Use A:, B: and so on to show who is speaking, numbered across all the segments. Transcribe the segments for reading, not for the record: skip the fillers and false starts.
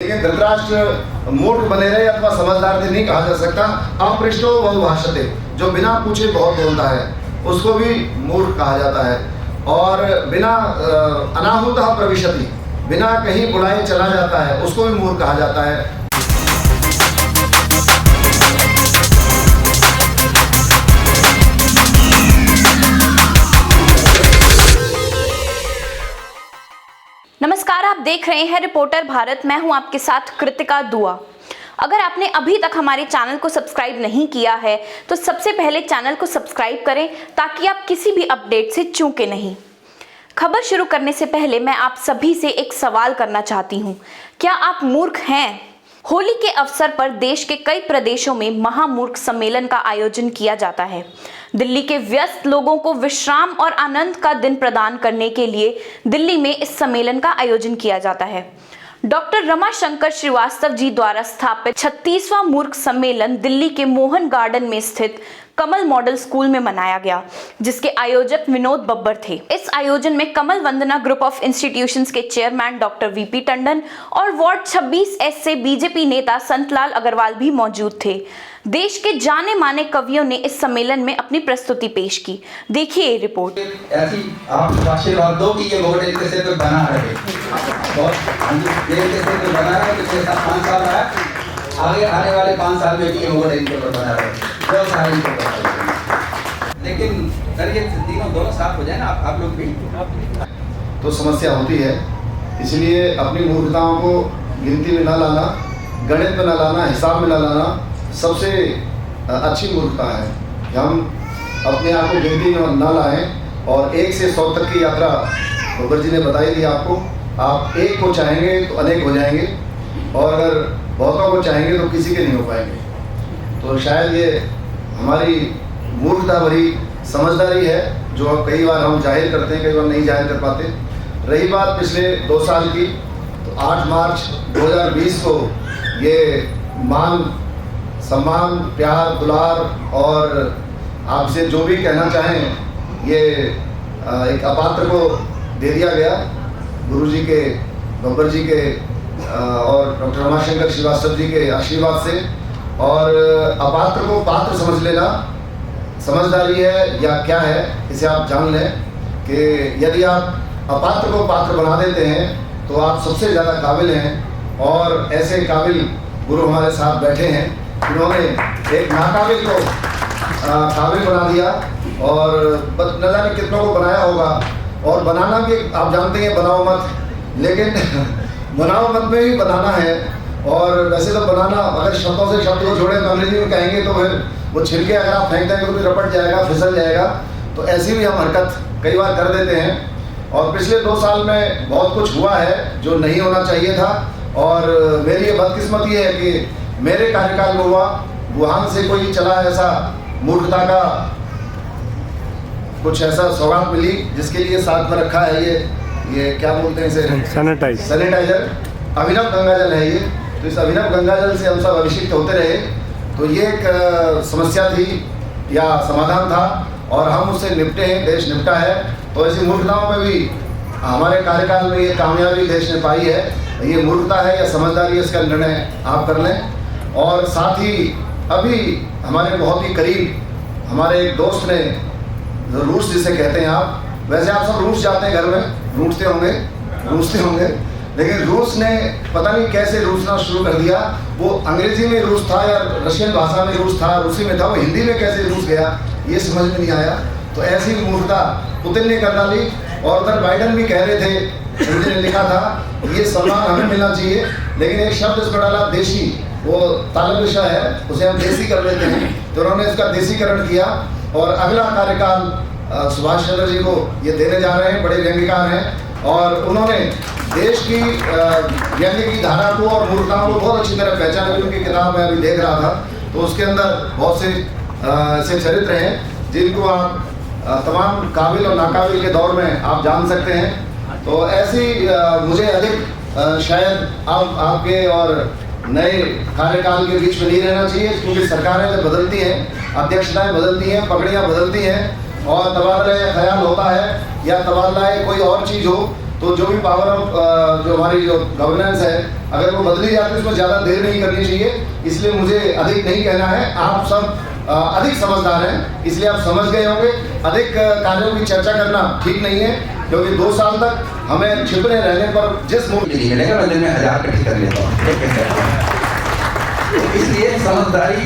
A: लेकिन धृतराष्ट्र मूर्ख बने रहे अथवा समझदार थे नहीं कहा जा सकता। अपृष्टो बहुभाषते, जो बिना पूछे बहुत बोलता है उसको भी मूर्ख कहा जाता है। और बिना अनाहुतः प्रविशति, बिना कहीं बुलाए चला जाता है उसको भी मूर्ख कहा जाता है।
B: नमस्कार, आप देख रहे हैं रिपोर्टर भारत। मैं हूं आपके साथ कृतिका दुआ। अगर आपने अभी तक हमारे चैनल को सब्सक्राइब नहीं किया है तो सबसे पहले चैनल को सब्सक्राइब करें ताकि आप किसी भी अपडेट से चूके नहीं। खबर शुरू करने से पहले मैं आप सभी से एक सवाल करना चाहती हूं, क्या आप मूर्ख हैं? होली के अवसर पर देश के कई प्रदेशों में महामूर्ख सम्मेलन का आयोजन किया जाता है। दिल्ली के व्यस्त लोगों को विश्राम और आनंद का दिन प्रदान करने के लिए दिल्ली में इस सम्मेलन का आयोजन किया जाता है। डॉक्टर रमाशंकर श्रीवास्तव जी द्वारा स्थापित 36वां मूर्ख सम्मेलन दिल्ली के मोहन गार्डन में स्थित कमल मॉडल स्कूल में मनाया गया, जिसके आयोजक विनोद बब्बर थे। इस आयोजन में कमल वंदना ग्रुप ऑफ इंस्टीट्यूशंस के चेयरमैन डॉक्टर वीपी टंडन और वार्ड 26S से बीजेपी नेता संतलाल अग्रवाल भी मौजूद थे। देश के जाने माने कवियों ने इस सम्मेलन में अपनी प्रस्तुति पेश की। देखिए ये रिपोर्ट।
C: ऐसी आप आशीर्वाद दो कि ये बोर्ड इनके से तो बना रहे और ये से तो बना रहे पिछले 5 साल रहा, आगे आने वाले 5 साल में भी ये बोर्ड इनके ऊपर बना रहे जो सारी को। लेकिन सर ये दोनों साफ हो जाए ना, आप लोग भी
A: तो समस्या होती है। इसलिए अपनी मूर्खताओं को गिनती में न लाना, गणित में न लाना, हिसाब में न लाना सबसे अच्छी मूर्खता है कि हम अपने आप को गिनती में न लाएं और 1 से 100 तक की यात्रा बब्बर जी ने बताई थी आपको। आप एक को चाहेंगे तो अनेक हो जाएंगे और अगर बहुतों को चाहेंगे तो किसी के नहीं हो पाएंगे। तो शायद ये हमारी मूर्खता भरी समझदारी है जो कई बार हम जाहिर करते हैं, कई बार नहीं जाहिर कर पाते। रही बात पिछले 2 साल की, तो 8 मार्च 2020 को ये मान सम्मान, प्यार, दुलार और आपसे जो भी कहना चाहें ये एक अपात्र को दे दिया गया गुरुजी के, बब्बर जी के और डॉक्टर रमाशंकर श्रीवास्तव जी के आशीर्वाद से। और अपात्र को पात्र समझ लेना समझदारी है या क्या है, इसे आप जान लें कि यदि आप अपात्र को पात्र बना देते हैं तो आप सबसे ज़्यादा काबिल हैं। और ऐसे काबिल गुरु हमारे साथ बैठे हैं, इन्होंने एक नाकाबिल को काबिल बना दिया और न जाने कितनों को बनाया होगा। और बनाना भी आप जानते हैं, बनाओ मत, लेकिन बनाओ मत में भी बनाना है। और वैसे तो बनाना अगर शब्दों से शब्द को जोड़े तो अंग्रेजी में कहेंगे तो फिर वो छिलके अगर आप फेंक देंगे तो भी रपट जाएगा, फिसल जाएगा। तो ऐसी भी हम हरकत कई बार कर देते हैं। और पिछले 2 साल में बहुत कुछ हुआ है जो नहीं होना चाहिए था। और मेरी ये बदकिस्मती है कि मेरे कार्यकाल में हुआ, वुहान से कोई चला ऐसा मूर्खता का कुछ ऐसा सौगात मिली जिसके लिए साथ में रखा है ये क्या बोलते हैं इसे, सैनिटाइजर, अभिनव गंगाजल है ये। तो इस अभिनव गंगाजल से हम सब अभिषिक्त होते रहे। तो ये एक समस्या थी या समाधान था और हम उससे निपटे हैं, देश निपटा है। तो ऐसी मूर्खताओं में भी हमारे कार्यकाल में ये कामयाबी देश ने पाई है। ये मूर्खता है या समझदारी है, इसका निर्णय आप कर लें। और साथ ही अभी हमारे बहुत ही करीब हमारे एक दोस्त ने, रूस जिसे कहते हैं आप, वैसे आप सब रूस जाते हैं घर में, रूसते होंगे, लेकिन रूस ने पता नहीं कैसे रूसना शुरू कर दिया। वो अंग्रेजी में रूस था या रशियन भाषा में रूस था, रूसी में था, वो हिंदी में कैसे रूस गया ये समझ में नहीं आया। तो ऐसी मूर्खता पुतिन ने कर डाली। और उधर बाइडन भी कह रहे थे, हिंदी ने लिखा था ये सम्मान हमें मिलना चाहिए, लेकिन एक शब्द इसमें डाला देशी, वो तालब विषय है, उसे हम देसी कर लेते हैं। तो उन्होंने इसका देसीकरण किया। और अगला कार्यकाल सुभाष चंद्र जी को ये देने जा रहे हैं, बड़े व्यंग्यकार हैं। और उन्होंने देश की व्यंग्य की धारा को और मूर्खताओं को बहुत अच्छी तरह पहचाना। उनकी किताब मैं अभी देख रहा था तो उसके अंदर बहुत से ऐसे चरित्र हैं जिनको आप तमाम काबिल और नाकाबिल के दौर में आप जान सकते हैं। तो ऐसी मुझे अधिक शायद आपके और नए कार्यकाल के बीच में नहीं रहना चाहिए, क्योंकि सरकारें जब बदलती हैं, अध्यक्षताएं बदलती हैं, पगड़ियाँ बदलती हैं और तबादला ख्याल होता है या तबादला कोई और चीज़ हो, तो जो भी पावर ऑफ जो हमारी जो गवर्नेंस है अगर वो बदली जाती है उसमें ज़्यादा देर नहीं करनी चाहिए। इसलिए मुझे अधिक नहीं कहना है, आप सब अधिक समझदार हैं, इसलिए आप समझ गए होंगे। अधिक कार्यों की चर्चा करना ठीक नहीं है, क्योंकि 2 साल तक हमें छिपने रहने पर जिस मुल्क
C: मिलेगा मैं दिन में 1000 इकट्ठी कर लेता हूँ। इसलिए समझदारी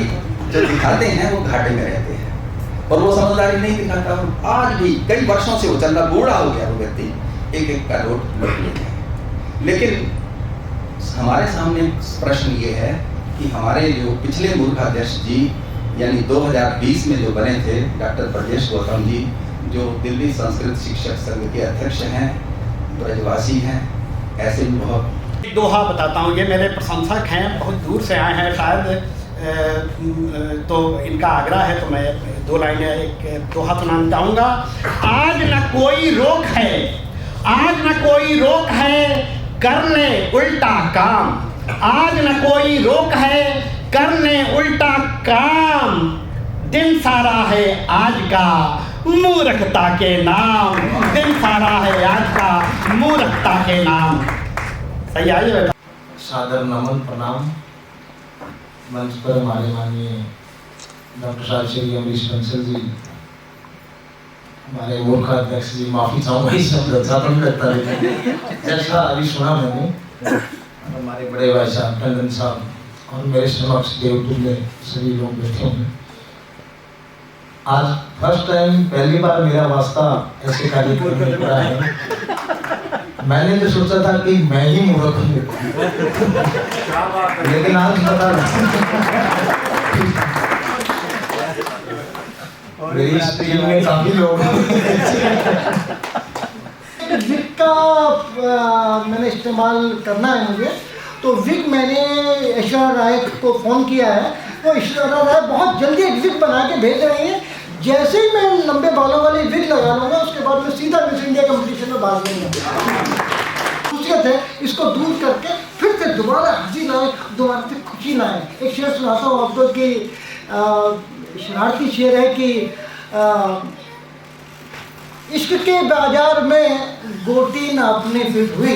C: जो दिखाते हैं वो घाटे में रहते हैं, और वो समझदारी नहीं दिखाता। आज भी कई वर्षों से वो चल रहा, बूढ़ा हो गया वो व्यक्ति, एक का नोट लूट लेते हैं। लेकिन हमारे सामने प्रश्न ये है कि हमारे जो पिछले मूर्खाध्यक्ष जी यानी 2020 में जो बने थे डॉक्टर ब्रजेश गौतम जी, जो दिल्ली संस्कृत शिक्षक संघ के अध्यक्ष हैं, ब्रजवासी हैं, ऐसे भी बहुत।
D: एक दोहा बताता हूँ, ये मेरे प्रशंसक हैं, बहुत दूर से आए हैं शायद, तो इनका आग्रह है तो मैं 2 लाइनें एक दोहा सुनाना चाहूँगा। आज न कोई रोक है, आज न कोई रोक है, कर ले उल्टा काम। आज न कोई रोक है, करने उल्टा काम। दिन सारा है आज का मूर्खता के नाम, दिन सारा है आज का मूर्खता के नाम। सही आई है बेटा?
E: सादर नमन प्रणाम। मंच पर हमारे माननीय डॉक्टर साहब श्री अमरीश बंसल जी, हमारे मूर्खाध्यक्ष जी, माफ़ी चाहूँगा इस शब्द अच्छा तो नहीं लगता, लेकिन जैसा अभी सुना मैंने, हमारे बड़े भाई साहब टंडन साहब और मेरे समक्ष देवतुल्य सभी लोग बैठे हैं। आज फर्स्ट टाइम, पहली बार मेरा वास्ता ऐसे कार्यक्रम में पड़ा है। मैंने तो सोचा था कि मैं ही मूर्ख हूँ, लेकिन आज पता मेरी इस टीम में काफी लोग
F: विग का मैंने इस्तेमाल करना है मुझे, तो विग मैंने ऐश्वर्या राय को फ़ोन किया है, वो ऐश्वर्या राय बहुत जल्दी एक विग बना के भेज रही है। जैसे ही मैं लंबे बालों वाली विग लगा लूँगा, उसके बाद मैं सीधा मिस इंडिया कंपटीशन में भाग लूँगा। खुशियत है, इसको दूर करके फिर से दोबारा हंसी ना आए, दोबारा से खुशी ना आए। एक शेर सुनाता हूँ आपको कि शरारती शेर है कि इश्क के बाजार में गोटी नापनी फिट हुई,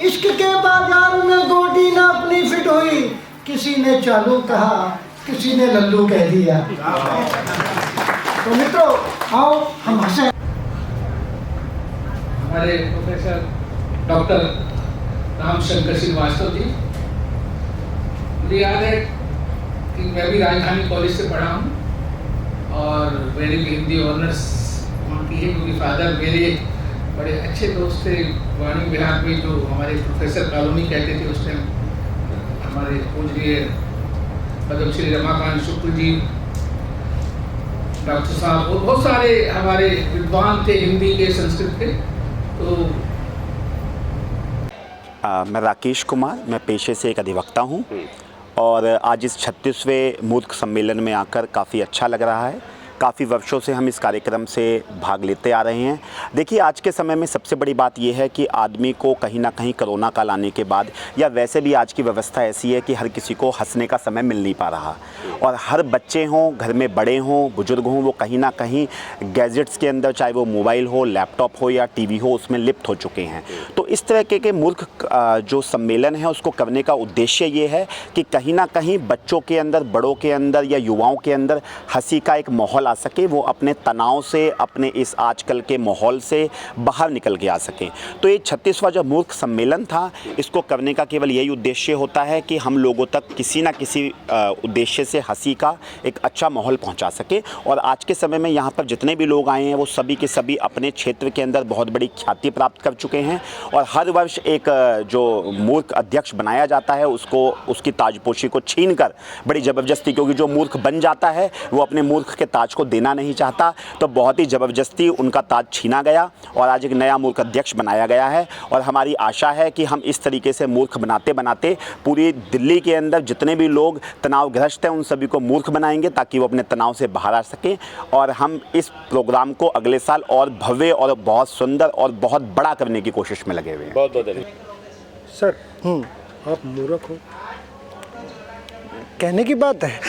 F: इश्क के बाजार में गोटी नापनी फिट हुई, किसी ने चालू कहा, किसी ने लल्लू कह दिया। तो मित्रों आओ हम हंसे।
G: हमारे प्रोफेसर डॉक्टर रामशंकर श्रीवास्तव जी, मुझे याद है कि मैं भी राजधानी कॉलेज से पढ़ा हूँ और मेरी भी हिंदी ऑनर्स की है, क्योंकि फादर मेरे बड़े अच्छे दोस्त थे वाणी विहार में, जो हमारे प्रोफेसर कॉलोनी कहते थे उस टाइम। हमारे पूजनीय पद्मश्री रमाकांत शुक्ल जी, डॉक्टर साहब और बहुत सारे हमारे विद्वान थे हिंदी के, संस्कृत के। तो
H: मैं राकेश कुमार, मैं पेशे से एक अधिवक्ता हूँ और आज इस 36वें मूर्ख सम्मेलन में आकर काफ़ी अच्छा लग रहा है। काफ़ी वर्षों से हम इस कार्यक्रम से भाग लेते आ रहे हैं। देखिए, आज के समय में सबसे बड़ी बात यह है कि आदमी को कहीं ना कहीं कोरोना काल आने के बाद, या वैसे भी आज की व्यवस्था ऐसी है कि हर किसी को हंसने का समय मिल नहीं पा रहा, और हर बच्चे हों, घर में बड़े हों, बुजुर्ग हों, वो कहीं ना कहीं गैजेट्स के अंदर, चाहे वो मोबाइल हो, लैपटॉप हो या टीवी हो, उसमें लिप्त हो चुके हैं। तो इस तरह के मूर्ख जो सम्मेलन है उसको करने का उद्देश्य ये है कि कहीं ना कहीं बच्चों के अंदर, बड़ों के अंदर या युवाओं के अंदर हंसी का एक माहौल आ सके, वो अपने तनाव से, अपने इस आजकल के माहौल से बाहर निकल के आ सकें। तो ये 36वां जो मूर्ख सम्मेलन था, इसको करने का केवल यही उद्देश्य होता है कि हम लोगों तक किसी ना किसी उद्देश्य से हंसी का एक अच्छा माहौल पहुंचा सके। और आज के समय में यहाँ पर जितने भी लोग आए हैं वो सभी के सभी अपने क्षेत्र के अंदर बहुत बड़ी ख्याति प्राप्त कर चुके हैं, और हर वर्ष एक जो मूर्ख अध्यक्ष बनाया जाता है उसको, उसकी ताजपोशी को छीन कर बड़ी ज़बरदस्ती, क्योंकि जो मूर्ख बन जाता है वो अपने मूर्ख के ताज को देना नहीं चाहता, तो बहुत ही ज़बरदस्ती उनका ताज छीना गया और आज एक नया मूर्ख अध्यक्ष बनाया गया है। और हमारी आशा है कि हम इस तरीके से मूर्ख बनाते बनाते पूरी दिल्ली के अंदर जितने भी लोग तनावग्रस्त हैं उन सभी को मूर्ख बनाएंगे, ताकि वो अपने तनाव से बाहर आ सकें। और हम इस प्रोग्राम को अगले साल और भव्य और बहुत सुंदर और बहुत बड़ा करने की कोशिश में लगे हुए हैं।
I: बहुत बहुत धन्यवाद सर। आप मूर्ख हो
F: कहने की बात है।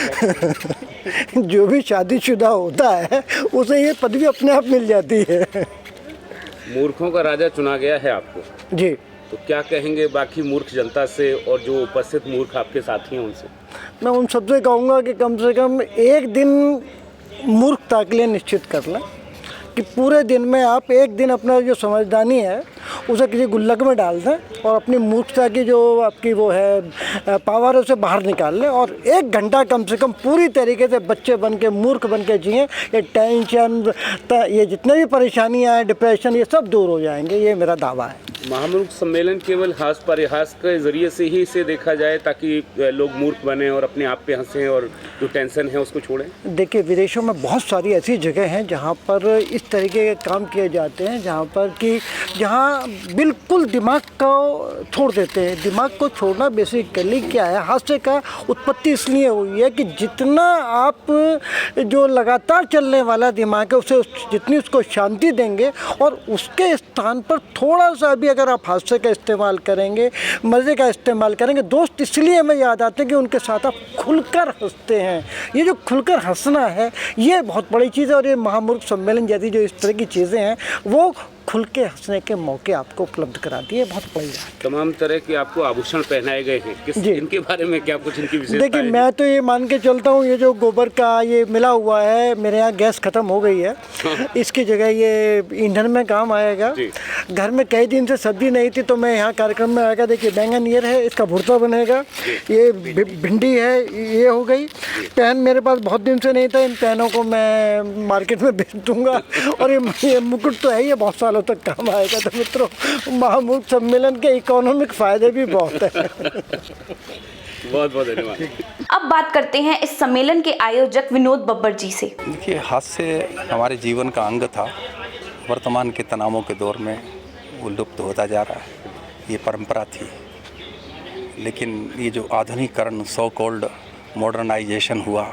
F: जो भी शादीशुदा होता है उसे ये पदवी अपने आप मिल जाती है।
I: मूर्खों का राजा चुना गया है आपको।
F: जी।
J: तो क्या कहेंगे बाकी मूर्ख जनता से और जो उपस्थित मूर्ख आपके साथी हैं उनसे?
F: मैं उन सबसे कहूँगा कि कम से कम एक दिन मूर्खता के लिए निश्चित कर लें कि पूरे दिन में आप एक दिन अपना जो समझदारी है उसे किसी गुल्लक में डाल दें और अपनी मूर्खता की जो आपकी वो है पावर उसे बाहर निकाल लें और 1 घंटा कम से कम पूरी तरीके से बच्चे बन के मूर्ख बन के जिएँ। ये टेंशन, ये जितने भी परेशानियाँ हैं, डिप्रेशन, ये सब दूर हो जाएंगे, ये मेरा दावा है।
J: महामूर्ख सम्मेलन केवल हास परिहास के ज़रिए से ही इसे देखा जाए ताकि लोग मूर्ख बने और अपने आप पे हंसें और जो टेंशन है उसको छोड़ें?
F: देखिए, विदेशों में बहुत सारी ऐसी जगह हैं जहाँ पर इस तरीके के काम किए जाते हैं, जहाँ बिल्कुल दिमाग को छोड़ देते हैं। दिमाग को छोड़ना बेसिकली क्या है, हास्य का उत्पत्ति इसलिए हुई है कि जितना आप जो लगातार चलने वाला दिमाग है उसे जितनी उसको शांति देंगे और उसके स्थान पर थोड़ा सा भी अगर आप हास्य का इस्तेमाल करेंगे, मज़े का इस्तेमाल करेंगे, दोस्त इसलिए हमें याद आते हैं कि उनके साथ आप खुलकर हंसते हैं। ये जो खुलकर हंसना है ये बहुत बड़ी चीज़ है और ये महामूर्ख सम्मेलन जैसी जो इस तरह की चीज़ें हैं वो खुल के हंसने के मौके आपको उपलब्ध कराती है। बहुत बड़ी बात।
J: तमाम तरह के आपको आभूषण पहनाए गए हैं, इनके बारे में क्या कुछ इनकी विशेषता है?
F: देखिए, मैं तो ये मान के चलता हूँ ये जो गोबर का ये मिला हुआ है, मेरे यहाँ गैस ख़त्म हो गई है, इसकी जगह ये ईंधन में काम आएगा। घर में कई दिन से सब्जी नहीं थी तो मैं यहाँ कार्यक्रम में आएगा। देखिए, बैंगन ये है, इसका भुर्ता बनेगा, ये भिंडी है, ये हो गई। पेन मेरे पास बहुत दिन से नहीं था, इन पेनों को मैं मार्केट में बेच दूँगा और ये मुकुट तो है, ये बहुत सालों तक काम आएगा। तो मित्रों, महामूर्ख सम्मेलन के इकोनॉमिक फायदे भी बहुत हैं।
J: बहुत बहुत धन्यवाद।
B: अब बात करते हैं इस सम्मेलन के आयोजक विनोद बब्बर जी से।
K: देखिए, हास्य हमारे जीवन का अंग था, वर्तमान के तनावों के दौर में वो लुप्त होता जा रहा है। ये परंपरा थी, लेकिन ये जो आधुनिकीकरण, सो कॉल्ड मॉडर्नाइजेशन हुआ,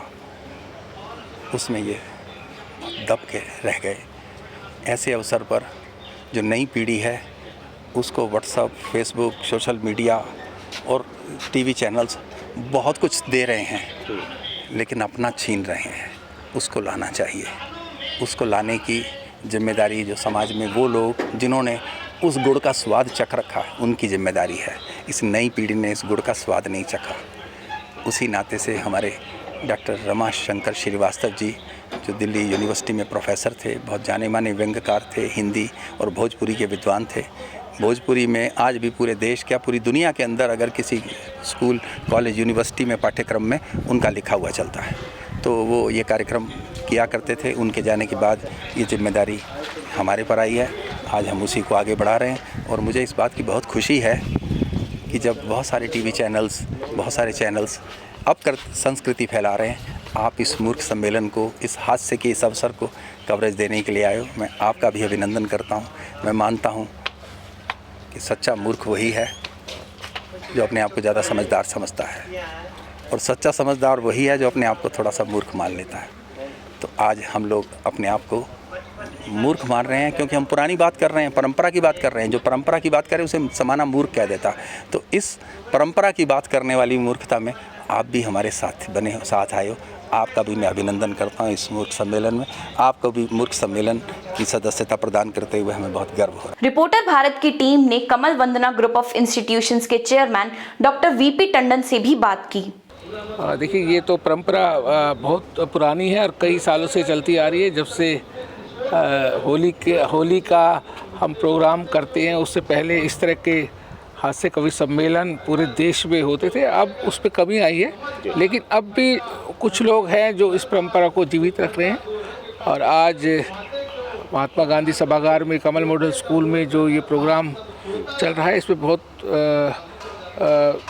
K: उसमें ये दब के रह गए। ऐसे अवसर पर जो नई पीढ़ी है उसको व्हाट्सएप, फेसबुक, सोशल मीडिया और टीवी चैनल्स बहुत कुछ दे रहे हैं, लेकिन अपना छीन रहे हैं। उसको लाना चाहिए। उसको लाने की जिम्मेदारी जो समाज में वो लोग जिन्होंने उस गुड़ का स्वाद चख रखा है उनकी जिम्मेदारी है। इस नई पीढ़ी ने इस गुड़ का स्वाद नहीं चखा। उसी नाते से हमारे डॉक्टर रमाशंकर श्रीवास्तव जी जो दिल्ली यूनिवर्सिटी में प्रोफेसर थे, बहुत जाने माने व्यंग्यकार थे, हिंदी और भोजपुरी के विद्वान थे। भोजपुरी में आज भी पूरे देश, क्या पूरी दुनिया के अंदर अगर किसी स्कूल, कॉलेज, यूनिवर्सिटी में पाठ्यक्रम में उनका लिखा हुआ चलता है। तो वो ये कार्यक्रम किया करते थे। उनके जाने के बाद ये जिम्मेदारी हमारे पर आई है। आज हम उसी को आगे बढ़ा रहे हैं और मुझे इस बात की बहुत खुशी है कि जब बहुत सारे टीवी चैनल्स, बहुत सारे चैनल्स अब संस्कृति फैला रहे हैं, आप इस मूर्ख सम्मेलन को, इस हादसे के इस अवसर को कवरेज देने के लिए आए हो। मैं आपका भी अभिनंदन करता हूँ। मैं मानता हूँ कि सच्चा मूर्ख वही है जो अपने आप को ज़्यादा समझदार समझता है और सच्चा समझदार वही है जो अपने आप को थोड़ा सा मूर्ख मान लेता है। तो आज हम लोग अपने आप को मूर्ख मान रहे हैं क्योंकि हम पुरानी बात कर रहे हैं, परंपरा की बात कर रहे हैं। जो परंपरा की बात करे उसे समाना मूर्ख कह देता। तो इस परंपरा की बात करने वाली मूर्खता में आप भी हमारे साथ बने हो, साथ आए हो। आपका भी मैं अभिनंदन करता हूँ इस मूर्ख सम्मेलन में। आपको भी मूर्ख सम्मेलन की सदस्यता प्रदान करते हुए हमें बहुत गर्व हो रहा है।
B: रिपोर्टर भारत की टीम ने कमल वंदना ग्रुप ऑफ इंस्टीट्यूशंस के चेयरमैन डॉक्टर वीपी टंडन से भी बात की।
G: देखिए, ये तो परंपरा बहुत पुरानी है और कई सालों से चलती आ रही है। जब से होली का हम प्रोग्राम करते हैं, उससे पहले इस तरह के हास्य कवि सम्मेलन पूरे देश में होते थे। अब उस पर कमी आई है, लेकिन अब भी कुछ लोग हैं जो इस परंपरा को जीवित रख रहे हैं। और आज महात्मा गांधी सभागार में, कमल मॉडल स्कूल में जो ये प्रोग्राम चल रहा है, इसमें बहुत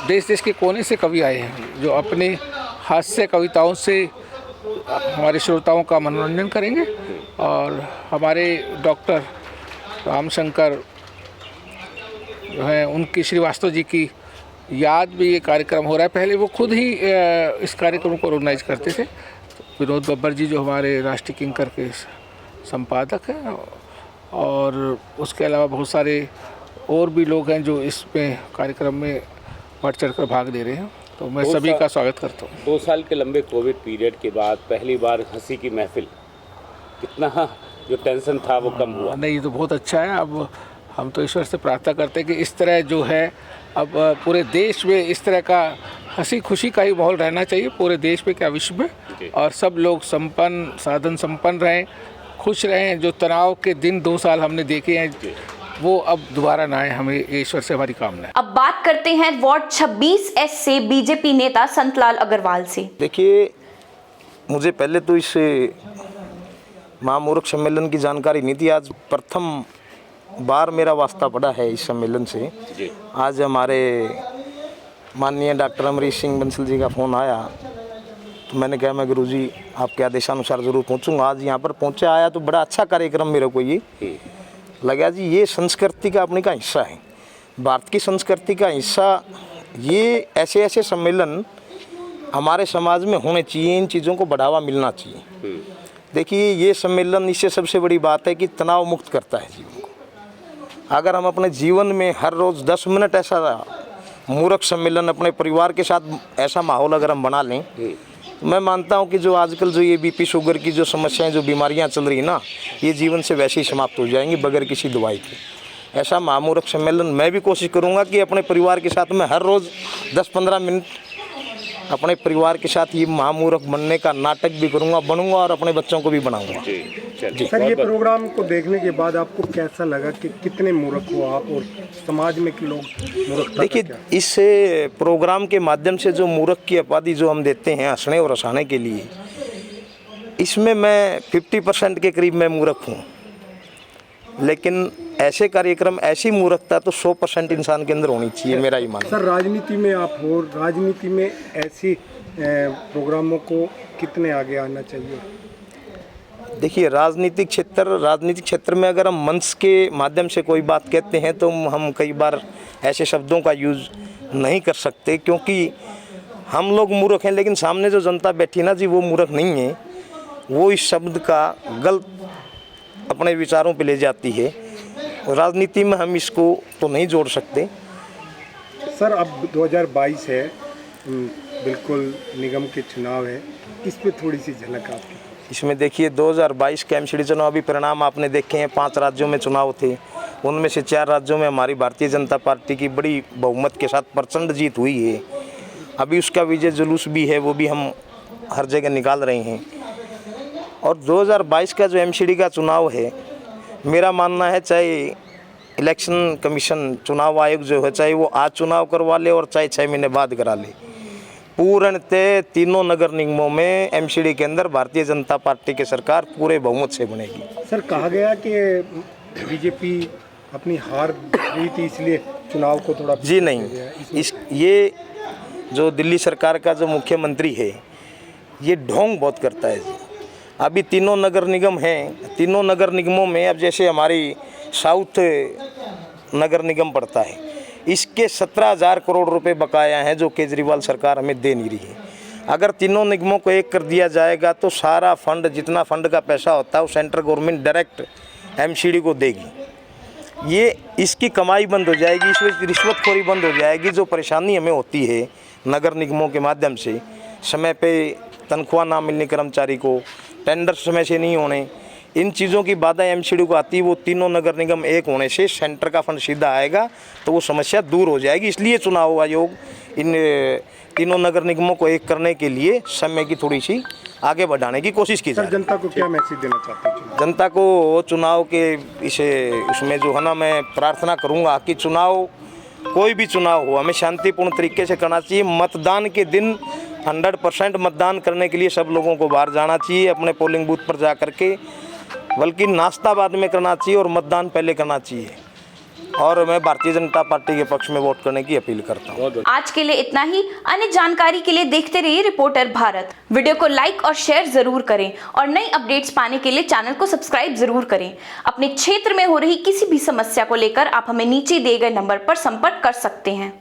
G: देश देश के कोने से कवि आए हैं जो अपने हास्य कविताओं से हमारे श्रोताओं का मनोरंजन करेंगे। और हमारे डॉक्टर रामशंकर जो हैं, उनकी श्रीवास्तव जी की याद में ये कार्यक्रम हो रहा है। पहले वो खुद ही इस कार्यक्रम को ऑर्गेनाइज करते थे। विनोद बब्बर जी जो हमारे राष्ट्रीय किंकर के संपादक हैं, और उसके अलावा बहुत सारे और भी लोग हैं जो इसमें कार्यक्रम में बढ़ चढ़ कर भाग ले रहे हैं। तो मैं सभी का स्वागत करता हूँ।
J: 2 साल के लंबे कोविड पीरियड के बाद पहली बार हंसी की महफिल, कितना जो टेंशन था वो कम हुआ?
G: नहीं, ये तो बहुत अच्छा है। अब हम तो ईश्वर से प्रार्थना करते हैं कि इस तरह जो है अब पूरे देश में इस तरह का हंसी खुशी का ही माहौल रहना चाहिए, पूरे देश में क्या विश्व में, और सब लोग संपन्न साधन संपन्न रहें, खुश रहें। जो तनाव के दिन 2 साल हमने देखे हैं वो अब दोबारा ना आए, हमें ईश्वर से हमारी कामना है।
B: अब बात करते हैं वार्ड 26S से बीजेपी नेता संतलाल अग्रवाल से।
L: देखिए, मुझे पहले तो इस महामूर्ख सम्मेलन की जानकारी नहीं थी। आज प्रथम बार मेरा वास्ता पड़ा है इस सम्मेलन से। आज हमारे माननीय डॉक्टर अमरीश सिंह बंसल जी का फ़ोन आया तो मैंने कहा मैं गुरुजी आपके आदेशानुसार ज़रूर पहुंचूंगा। आज यहाँ पर पहुँचे आया तो बड़ा अच्छा कार्यक्रम मेरे को ये लगा जी। ये संस्कृति का अपने का हिस्सा है, भारत की संस्कृति का हिस्सा। ये ऐसे ऐसे सम्मेलन हमारे समाज में होने चाहिए, इन चीज़ों को बढ़ावा मिलना चाहिए। देखिए, ये सम्मेलन, इससे सबसे बड़ी बात है कि तनाव मुक्त करता है जीवन को। अगर हम अपने जीवन में हर रोज़ 10 मिनट ऐसा मूर्ख सम्मेलन अपने परिवार के साथ ऐसा माहौल अगर हम बना लें, तो मैं मानता हूँ कि जो आजकल जो ये बीपी शुगर की जो समस्याएं, जो बीमारियाँ चल रही ना, ये जीवन से वैसे ही समाप्त हो जाएंगी बगैर किसी दवाई के। ऐसा महामूर्ख सम्मेलन मैं भी कोशिश करूँगा कि अपने परिवार के साथ मैं हर रोज़ 10-15 मिनट अपने परिवार के साथ ये महामूर्ख बनने का नाटक भी बनूंगा और अपने बच्चों को भी बनाऊंगा।
I: सर, ये प्रोग्राम को देखने के बाद आपको कैसा लगा कि कितने मूर्ख हो आप और समाज में कि लोग मूर्ख?
L: देखिए, इस प्रोग्राम के माध्यम से जो मूर्ख की उपाधि जो हम देते हैं हंसने और हंसाने के लिए, इसमें मैं 50% के करीब मैं मूर्ख हूँ। लेकिन ऐसे कार्यक्रम, ऐसी मूर्खता तो 100% इंसान के अंदर होनी चाहिए, मेरा ही मानना।
I: सर, राजनीति में आप हो, राजनीति में ऐसी प्रोग्रामों को कितने आगे आना चाहिए?
L: देखिए, राजनीतिक क्षेत्र में अगर हम मंच के माध्यम से कोई बात कहते हैं तो हम कई बार ऐसे शब्दों का यूज़ नहीं कर सकते, क्योंकि हम लोग मूर्ख हैं, लेकिन सामने जो जनता बैठी ना जी, वो मूर्ख नहीं है। वो इस शब्द का गलत अपने विचारों पे ले जाती है। राजनीति में हम इसको तो नहीं जोड़ सकते।
I: सर, अब 2022 है, बिल्कुल निगम के चुनाव है, इस पे थोड़ी सी झलक आपकी।
L: इसमें देखिए, 2022 के एमसीडी चुनाव अभी परिणाम आपने देखे हैं। 5 राज्यों में चुनाव थे, उनमें से 4 राज्यों में हमारी भारतीय जनता पार्टी की बड़ी बहुमत के साथ प्रचंड जीत हुई है। अभी उसका विजय जुलूस भी है, वो भी हम हर जगह निकाल रहे हैं। और 2022 का जो एमसीडी का चुनाव है, मेरा मानना है चाहे इलेक्शन कमीशन, चुनाव आयोग जो है, चाहे वो आज चुनाव करवा ले और चाहे 6 महीने बाद करा ले, पूर्णतः तीनों नगर निगमों में एमसीडी के अंदर भारतीय जनता पार्टी की सरकार पूरे बहुमत से बनेगी।
I: सर, कहा गया कि बीजेपी अपनी हार गई थी इसलिए चुनाव को थोड़ा
L: जी नहीं, ये जो दिल्ली सरकार का जो मुख्यमंत्री है, ये ढोंग बहुत करता है जी। अभी तीनों नगर निगम हैं, तीनों नगर निगमों में अब जैसे हमारी साउथ नगर निगम पड़ता है, इसके 17,000 करोड़ रुपए बकाया हैं जो केजरीवाल सरकार हमें दे नहीं रही है। अगर तीनों निगमों को एक कर दिया जाएगा तो सारा फंड, जितना फंड का पैसा होता है वो सेंट्रल गवर्नमेंट डायरेक्ट एमसीडी को देगी। ये इसकी कमाई बंद हो जाएगी, इसमें रिश्वतखोरी बंद हो जाएगी। जो परेशानी हमें होती है नगर निगमों के माध्यम से, समय पे तनख्वाह ना मिलने कर्मचारी को, टेंडर समय से नहीं होने, इन चीज़ों की बाधा एमसीडी को आती है। वो तीनों नगर निगम एक होने से सेंटर का फंड सीधा आएगा तो वो समस्या दूर हो जाएगी। इसलिए चुनाव आयोग इन तीनों नगर निगमों को एक करने के लिए समय की थोड़ी सी आगे बढ़ाने की कोशिश की जाए।
I: जनता को क्या मैसेज देना चाहते हैं?
L: जनता को चुनाव के उसमें जो है ना, मैं प्रार्थना करूँगा कि चुनाव, कोई भी चुनाव हो, हमें शांतिपूर्ण तरीके से करना चाहिए। मतदान के दिन 100% मतदान करने के लिए सब लोगों को बाहर जाना चाहिए, अपने पोलिंग बूथ पर जा करके, बल्कि नाश्ता बाद में करना चाहिए और मतदान पहले करना चाहिए। और मैं भारतीय जनता पार्टी के पक्ष में वोट करने की अपील करता हूँ।
B: आज के लिए इतना ही। अन्य जानकारी के लिए देखते रहिए रिपोर्टर भारत। वीडियो को लाइक और शेयर जरूर करें और नई अपडेट्स पाने के लिए चैनल को सब्सक्राइब जरूर करें। अपने क्षेत्र में हो रही किसी भी समस्या को लेकर आप हमें नीचे दिए गए नंबर पर संपर्क कर सकते हैं।